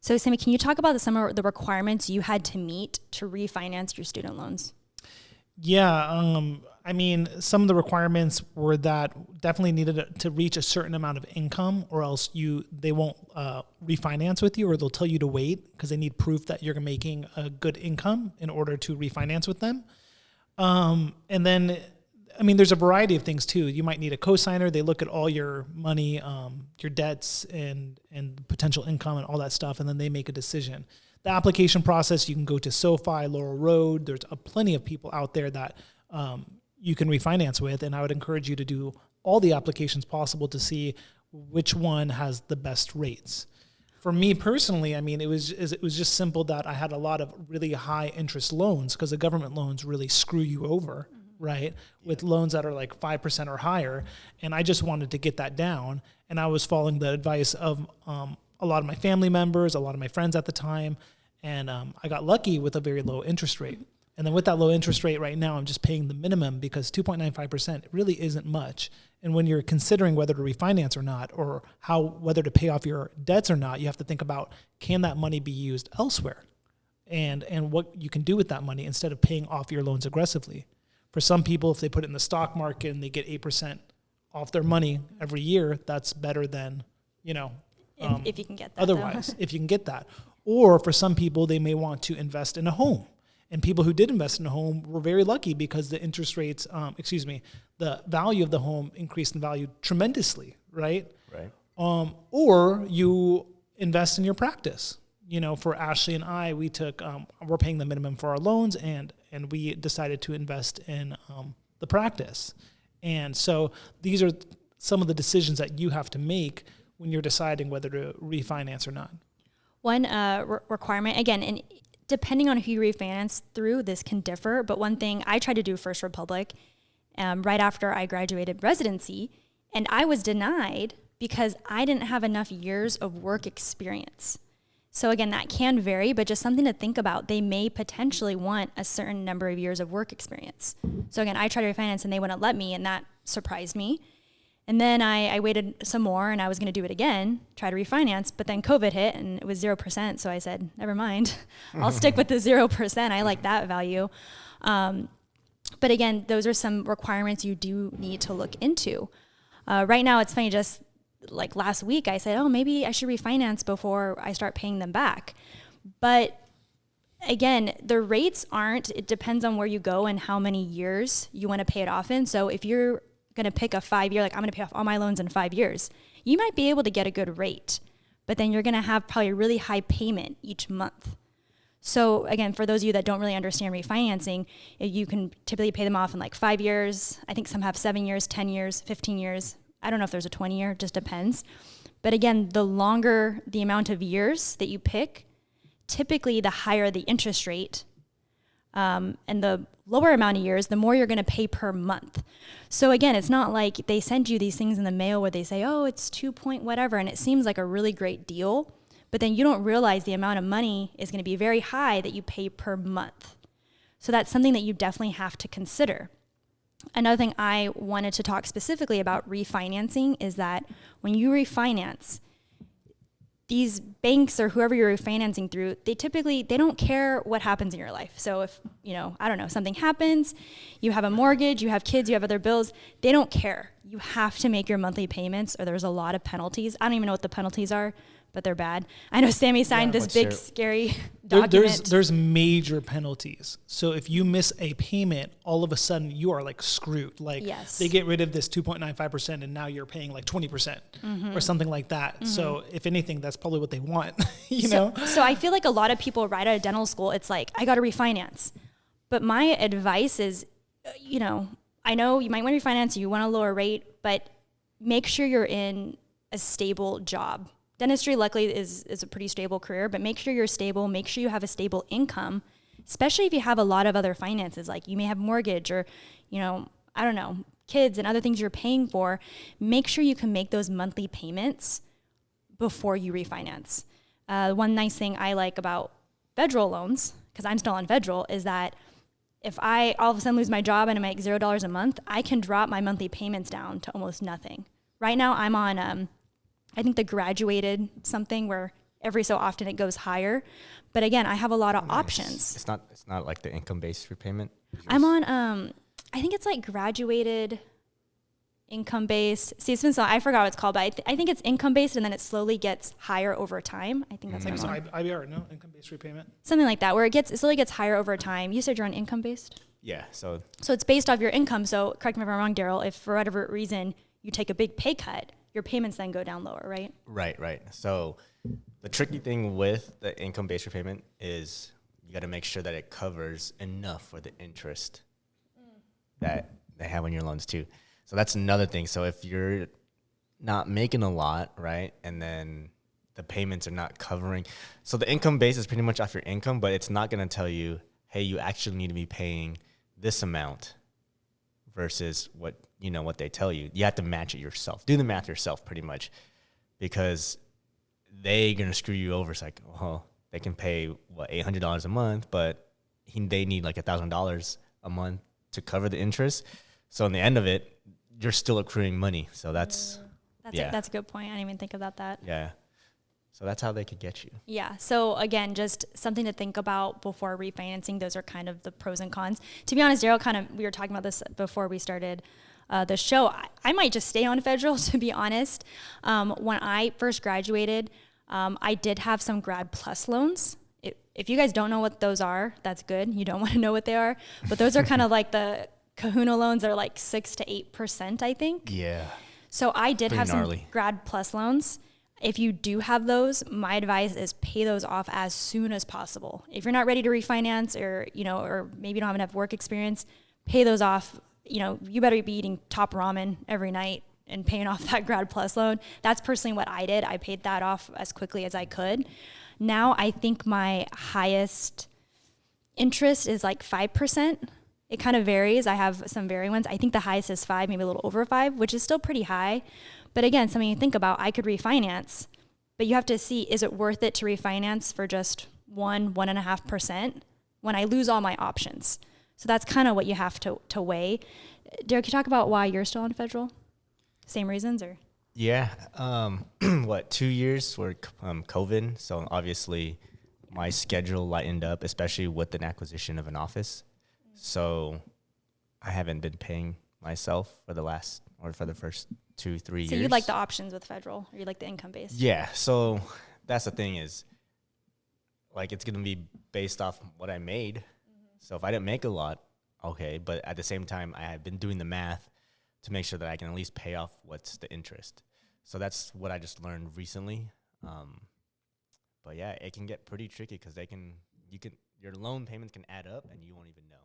So Sammy, can you talk about some of the requirements you had to meet to refinance your student loans? Yeah, I mean, some of the requirements were that definitely needed to reach a certain amount of income, or else they won't refinance with you, or they'll tell you to wait because they need proof that you're making a good income in order to refinance with them. And then, I mean, there's a variety of things too. You might need a cosigner. They look at all your money, your debts, and potential income and all that stuff, and then they make a decision. The application process, you can go to SoFi, Laurel Road. There's plenty of people out there that you can refinance with, and I would encourage you to do all the applications possible to see which one has the best rates. For me personally, I mean, it was just simple that I had a lot of really high interest loans because the government loans really screw you over, right? With loans that are like 5% or higher, and I just wanted to get that down, and I was following the advice of a lot of my family members, a lot of my friends at the time, and I got lucky with a very low interest rate. And then with that low interest rate right now, I'm just paying the minimum because 2.95% really isn't much. And when you're considering whether to refinance or not, or whether to pay off your debts or not, you have to think about, can that money be used elsewhere? And what you can do with that money instead of paying off your loans aggressively. For some people, if they put it in the stock market and they get 8% off their money every year, that's better than, if you can get that. Otherwise, if you can get that. Or for some people, they may want to invest in a home. And people who did invest in a home were very lucky because the interest rates, the value of the home increased in value tremendously, right? Right. Or you invest in your practice. For Ashley and I, we're paying the minimum for our loans, and we decided to invest in the practice. And so these are some of the decisions that you have to make when you're deciding whether to refinance or not. One requirement, again, and depending on who you refinance through, this can differ. But one thing I tried to do First Republic right after I graduated residency, and I was denied because I didn't have enough years of work experience. So again, that can vary, but just something to think about. They may potentially want a certain number of years of work experience. So again, I tried to refinance and they wouldn't let me, and that surprised me. And then I waited some more, and I was going to do it again, try to refinance, but then COVID hit and it was 0%. So I said, never mind, I'll stick with the 0%. I like that value. But again, those are some requirements you do need to look into. Right now, it's funny, just like last week, I said, maybe I should refinance before I start paying them back. But again, the rates it depends on where you go and how many years you want to pay it off in. So if you're going to pick a 5-year, like I'm going to pay off all my loans in 5 years, you might be able to get a good rate, but then you're going to have probably a really high payment each month. So again, for those of you that don't really understand refinancing, you can typically pay them off in like 5 years. I think some have 7 years, 10 years, 15 years. I don't know if there's a 20-year, just depends. But again, the longer the amount of years that you pick, typically the higher the interest rate, and the lower amount of years, the more you're going to pay per month. So again, it's not like they send you these things in the mail where they say, it's 2 point whatever, and it seems like a really great deal, but then you don't realize the amount of money is going to be very high that you pay per month. So that's something that you definitely have to consider. Another thing I wanted to talk specifically about refinancing is that when you refinance, these banks or whoever you're refinancing through, they don't care what happens in your life. So if, something happens, you have a mortgage, you have kids, you have other bills, they don't care. You have to make your monthly payments or there's a lot of penalties. I don't even know what the penalties are, but they're bad. I know Sammy signed this big, scary document. There's major penalties. So if you miss a payment, all of a sudden you are like screwed. Like They get rid of this 2.95% and now you're paying like 20% or something like that. Mm-hmm. So if anything, that's probably what they want, you know? So I feel like a lot of people right out of dental school, it's like, I got to refinance. But my advice is, I know you might want to refinance, you want a lower rate, but make sure you're in a stable job. Dentistry, luckily, is a pretty stable career, but make sure you're stable. Make sure you have a stable income, especially if you have a lot of other finances, like you may have mortgage or, kids and other things you're paying for. Make sure you can make those monthly payments before you refinance. One nice thing I like about federal loans, because I'm still on federal, is that if I all of a sudden lose my job and I make $0 a month, I can drop my monthly payments down to almost nothing. Right now, I'm on I think the graduated something where every so often it goes higher. But again, I have a lot of options. It's not like the income-based repayment. I'm on, I think it's like graduated income based. See, it's been so, I forgot what it's called, but I think it's income based and then it slowly gets higher over time. I think that's Like what I'm on. IBR, no? Income-based repayment? Something like that, where it slowly gets higher over time. You said you're on income based? Yeah. So So it's based off your income. So correct me if I'm wrong, Daryl, if for whatever reason you take a big pay cut, your payments then go down lower, right? right. So the tricky thing with the income-based repayment is you got to make sure that it covers enough for the interest that they have on your loans too. So that's another thing. So if you're not making a lot, right, and then the payments are not covering, so the income base is pretty much off your income, but it's not going to tell you, hey, you actually need to be paying this amount versus what they tell you. You have to match it yourself. Do the math yourself pretty much, because they're going to screw you over. It's like, oh, they can pay what, $800 a month, but they need like $1,000 a month to cover the interest. So in the end of it, you're still accruing money. So that's That's a good point. I didn't even think about that. Yeah. So that's how they could get you. Yeah. So again, just something to think about before refinancing. Those are kind of the pros and cons. To be honest, Daryl, we were talking about this before we started the show. I might just stay on federal, to be honest. When I first graduated, I did have some Grad Plus loans. If you guys don't know what those are, that's good. You don't want to know what they are. But those are kind of like the Kahuna loans. Are like 6 to 8%, I think. Yeah. So I did have gnarly. some Grad Plus loans. If you do have those, my advice is pay those off as soon as possible. If you're not ready to refinance, or maybe you don't have enough work experience, pay those off. You better be eating top ramen every night and paying off that Grad Plus loan. That's personally what I did. I paid that off as quickly as I could. Now I think my highest interest is like 5%. It kind of varies. I have some varying ones. I think the highest is 5, maybe a little over 5, which is still pretty high. But again, something you think about, I could refinance, but you have to see, is it worth it to refinance for just 1.5% when I lose all my options? So that's kind of what you have to weigh. Derek, can you talk about why you're still on federal? Same reasons, or? Yeah. 2 years for COVID. So obviously my schedule lightened up, especially with an acquisition of an office. So I haven't been paying myself for the first 2-3 years. So you like the options with federal, or you like the income based? Yeah. So that's the thing is, like, it's going to be based off what I made. Mm-hmm. So if I didn't make a lot, okay. But at the same time, I have been doing the math to make sure that I can at least pay off what's the interest. So that's what I just learned recently. But yeah, it can get pretty tricky because your loan payments can add up and you won't even know.